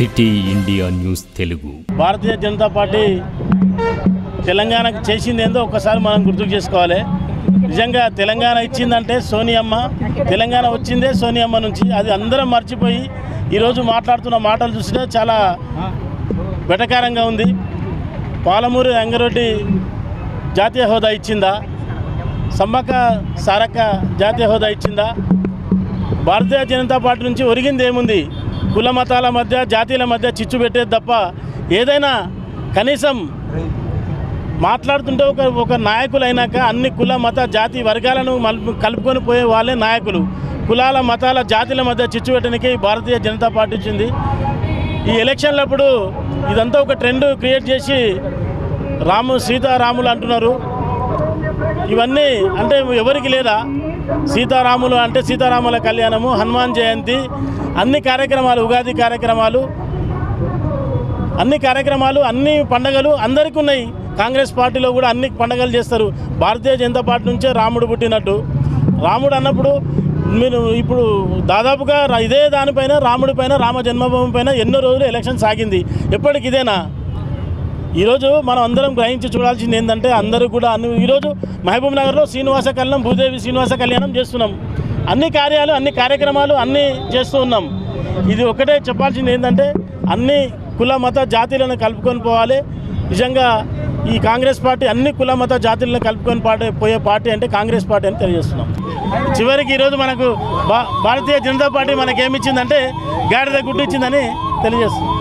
City India news Telugu. Bharatiya Janata party తెలంగాణకు చేసింది ఏందో ఒక్కసారి మనం గుర్తుకు చేసుకోవాలి. నిజంగా తెలంగాణ ఇచ్చిందంటే సోనియమ్మ, తెలంగాణ వచ్చిందే సోనియమ్మ నుంచి. అది అందరం మర్చిపోయి ఈరోజు మాట్లాడుతున్న మాటలు చూస్తే చాలా వెటకారంగా ఉంది. పాలమూరు రంగారెడ్డి జాతీయ హోదా ఇచ్చిందా? సమ్మక్క సారక్క జాతీయ హోదా ఇచ్చిందా? భారతీయ జనతా పార్టీ నుంచి ఒరిగింది ఏముంది? కుల మతాల మధ్య, జాతీయుల మధ్య చిచ్చు పెట్టేది తప్ప ఏదైనా కనీసం మాట్లాడుతుంటే ఒక నాయకులు అయినాక అన్ని కుల మత జాతి వర్గాలను కలుపుకొని పోయే వాళ్ళే నాయకులు. కులాల మతాల జాతుల మధ్య చిచ్చు పెట్టడానికి భారతీయ జనతా పార్టీ వచ్చింది. ఈ ఎలక్షన్లప్పుడు ఇదంతా ఒక ట్రెండ్ క్రియేట్ చేసి సీతారాములు అంటున్నారు. ఇవన్నీ అంటే ఎవరికి లేదా? సీతారాములు అంటే సీతారాముల కళ్యాణము, హనుమాన్ జయంతి, అన్ని కార్యక్రమాలు, ఉగాది కార్యక్రమాలు, అన్ని పండగలు అందరికీ ఉన్నాయి. కాంగ్రెస్ పార్టీలో కూడా అన్ని పండగలు చేస్తారు. భారతీయ జనతా పార్టీ నుంచే రాముడు పుట్టినట్టు. రాముడు అన్నప్పుడు మీరు ఇప్పుడు దాదాపుగా ఇదే దానిపైన, రాముడి పైన, రామ జన్మభూమి పైన ఎన్నో రోజులు ఎలక్షన్ సాగింది. ఎప్పటికి ఇదేనా? ఈరోజు మనం అందరం గ్రహించి చూడాల్సింది ఏంటంటే అందరూ కూడా ఈరోజు మహబూబ్ నగర్లో శ్రీనివాస కళ్యాణం, భూదేవి శ్రీనివాస కళ్యాణం చేస్తున్నాం. అన్ని కార్యక్రమాలు అన్నీ చేస్తూ ఉన్నాం. ఇది ఒకటే చెప్పాల్సింది ఏంటంటే అన్ని కుల మత జాతీయులను కలుపుకొని పోవాలి. నిజంగా ఈ కాంగ్రెస్ పార్టీ అన్ని కుల మత జాతీయులను కలుపుకొని పోయే పార్టీ అంటే కాంగ్రెస్ పార్టీ అని తెలియజేస్తున్నాం. చివరికి ఈరోజు మనకు భారతీయ జనతా పార్టీ మనకేమిచ్చిందంటే గాడిద గుడ్డు ఇచ్చిందని తెలియజేస్తున్నాం.